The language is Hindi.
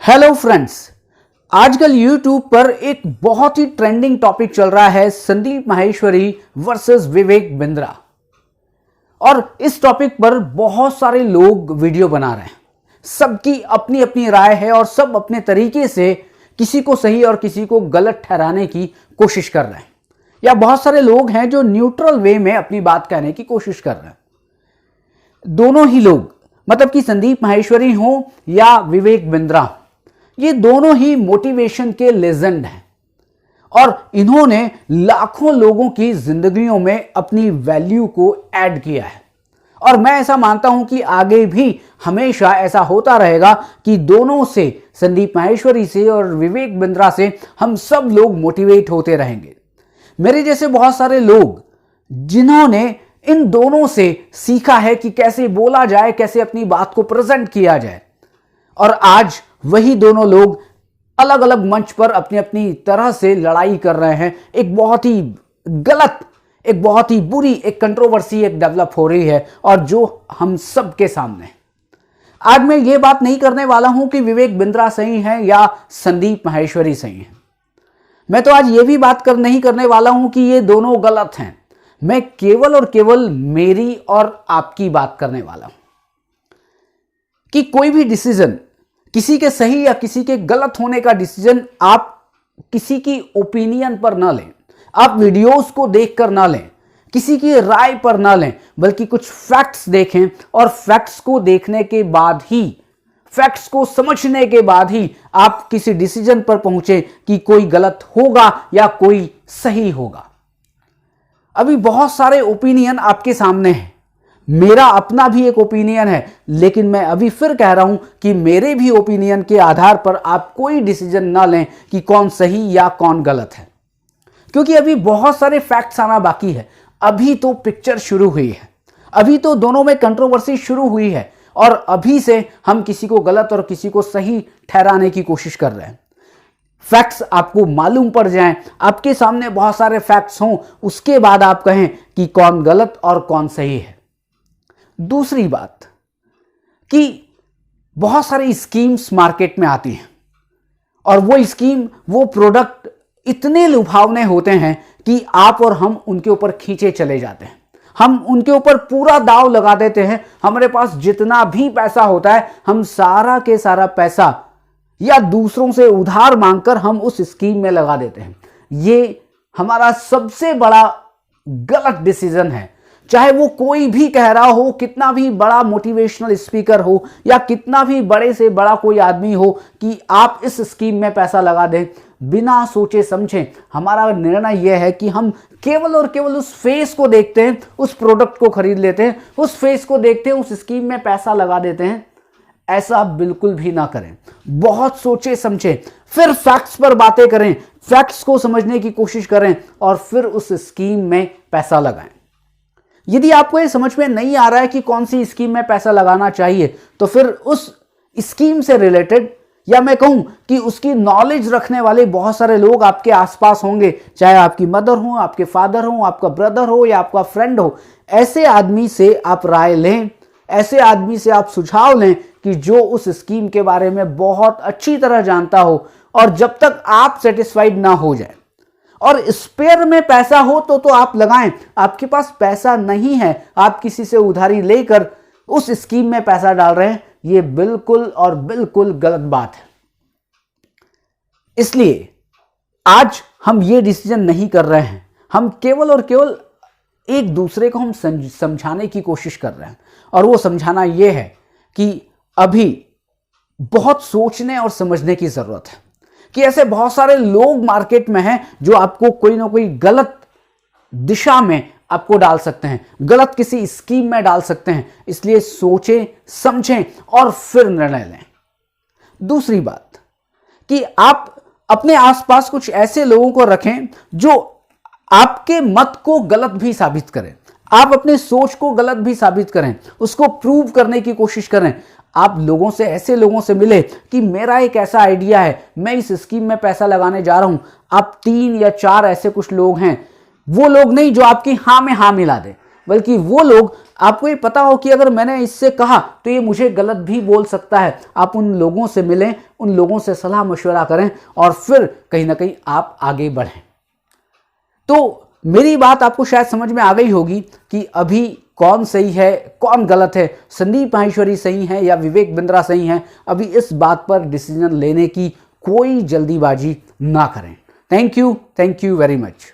हेलो फ्रेंड्स, आजकल YouTube पर एक बहुत ही ट्रेंडिंग टॉपिक चल रहा है संदीप माहेश्वरी वर्सेस विवेक बिंद्रा। और इस टॉपिक पर बहुत सारे लोग वीडियो बना रहे हैं। सबकी अपनी अपनी राय है और सब अपने तरीके से किसी को सही और किसी को गलत ठहराने की कोशिश कर रहे हैं, या बहुत सारे लोग हैं जो न्यूट्रल वे में अपनी बात कहने की कोशिश कर रहे हैं। दोनों ही लोग, मतलब कि संदीप माहेश्वरी हो या विवेक बिंद्रा, ये दोनों ही मोटिवेशन के लेजेंड हैं और इन्होंने लाखों लोगों की जिंदगियों में अपनी वैल्यू को ऐड किया है। और मैं ऐसा मानता हूं कि आगे भी हमेशा ऐसा होता रहेगा कि दोनों से, संदीप माहेश्वरी से और विवेक बिंद्रा से, हम सब लोग मोटिवेट होते रहेंगे। मेरे जैसे बहुत सारे लोग जिन्होंने इन दोनों से सीखा है कि कैसे बोला जाए, कैसे अपनी बात को प्रेजेंट किया जाए, और आज वही दोनों लोग अलग अलग मंच पर अपनी अपनी तरह से लड़ाई कर रहे हैं। एक बहुत ही गलत, एक बहुत ही बुरी, एक कंट्रोवर्सी एक डेवलप हो रही है और जो हम सब के सामने। आज मैं ये बात नहीं करने वाला हूं कि विवेक बिंद्रा सही है या संदीप माहेश्वरी सही है। मैं तो आज ये भी बात नहीं करने वाला हूं कि ये दोनों गलत हैं। मैं केवल और केवल मेरी और आपकी बात करने वाला हूं कि कोई भी डिसीजन, किसी के सही या किसी के गलत होने का डिसीजन आप किसी की ओपिनियन पर ना लें, आप वीडियोस को देखकर ना लें, किसी की राय पर ना लें, बल्कि कुछ फैक्ट्स देखें और फैक्ट्स को देखने के बाद ही, फैक्ट्स को समझने के बाद ही आप किसी डिसीजन पर पहुंचे कि कोई गलत होगा या कोई सही होगा। अभी बहुत सारे ओपिनियन आपके सामने हैं, मेरा अपना भी एक ओपिनियन है, लेकिन मैं अभी फिर कह रहा हूं कि मेरे भी ओपिनियन के आधार पर आप कोई डिसीजन ना लें कि कौन सही या कौन गलत है, क्योंकि अभी बहुत सारे फैक्ट्स आना बाकी है। अभी तो पिक्चर शुरू हुई है, अभी तो दोनों में कंट्रोवर्सी शुरू हुई है और अभी से हम किसी को गलत और किसी को सही ठहराने की कोशिश कर रहे हैं। फैक्ट्स आपको मालूम पड़ जाएं, आपके सामने बहुत सारे फैक्ट्स हों, उसके बाद आप कहें कि कौन गलत और कौन सही है। दूसरी बात कि बहुत सारी स्कीम्स मार्केट में आती हैं और वो स्कीम, वो प्रोडक्ट इतने लुभावने होते हैं कि आप और हम उनके ऊपर खींचे चले जाते हैं। हम उनके ऊपर पूरा दांव लगा देते हैं। हमारे पास जितना भी पैसा होता है, हम सारा के सारा पैसा या दूसरों से उधार मांगकर हम उस स्कीम में लगा देते हैं। ये हमारा सबसे बड़ा गलत डिसीजन है। चाहे वो कोई भी कह रहा हो, कितना भी बड़ा मोटिवेशनल स्पीकर हो या कितना भी बड़े से बड़ा कोई आदमी हो, कि आप इस स्कीम में पैसा लगा दें, बिना सोचे समझे हमारा निर्णय यह है कि हम केवल और केवल उस फेस को देखते हैं, उस प्रोडक्ट को खरीद लेते हैं, उस फेस को देखते हैं, उस स्कीम में पैसा लगा देते हैं। ऐसा बिल्कुल भी ना करें। बहुत सोचे समझे, फिर फैक्ट्स पर बातें करें, फैक्ट्स को समझने की कोशिश करें और फिर उस स्कीम में पैसा लगाएं। यदि आपको ये समझ में नहीं आ रहा है कि कौन सी स्कीम में पैसा लगाना चाहिए, तो फिर उस स्कीम से रिलेटेड, या मैं कहूं कि उसकी नॉलेज रखने वाले बहुत सारे लोग आपके आसपास होंगे, चाहे आपकी मदर हो, आपके फादर हो, आपका ब्रदर हो या आपका फ्रेंड हो। ऐसे आदमी से आप राय लें, ऐसे आदमी से आप सुझाव लें कि जो उस स्कीम के बारे में बहुत अच्छी तरह जानता हो, और जब तक आप सेटिस्फाइड ना हो जाए और स्पेयर में पैसा हो तो आप लगाएं। आपके पास पैसा नहीं है, आप किसी से उधारी लेकर उस स्कीम में पैसा डाल रहे हैं, ये बिल्कुल और बिल्कुल गलत बात है। इसलिए आज हम ये डिसीजन नहीं कर रहे हैं, हम केवल और केवल एक दूसरे को हम समझाने की कोशिश कर रहे हैं। और वो समझाना ये है कि अभी बहुत सोचने और समझने की जरूरत है, कि ऐसे बहुत सारे लोग मार्केट में हैं जो आपको कोई ना कोई गलत दिशा में आपको डाल सकते हैं, गलत किसी स्कीम में डाल सकते हैं। इसलिए सोचें, समझें और फिर निर्णय लें। दूसरी बात कि आप अपने आसपास कुछ ऐसे लोगों को रखें जो आपके मत को गलत भी साबित करें, आप अपने सोच को गलत भी साबित करें, उसको प्रूव करने की कोशिश करें। आप लोगों से, ऐसे लोगों से मिले कि मेरा एक ऐसा आइडिया है, मैं इस स्कीम में पैसा लगाने जा रहा हूं। आप 3 या 4 ऐसे कुछ लोग हैं, वो लोग नहीं जो आपकी हां में हां मिला दे, बल्कि वो लोग आपको ये पता हो कि अगर मैंने इससे कहा तो ये मुझे गलत भी बोल सकता है। आप उन लोगों से मिलें, उन लोगों से सलाह मशवरा करें और फिर कहीं ना कहीं आप आगे बढ़ें। तो मेरी बात आपको शायद समझ में आ गई होगी कि अभी कौन सही है, कौन गलत है, संदीप माहेश्वरी सही है या विवेक बिंद्रा सही है। अभी इस बात पर डिसीजन लेने की कोई जल्दीबाजी ना करें। Thank you very much.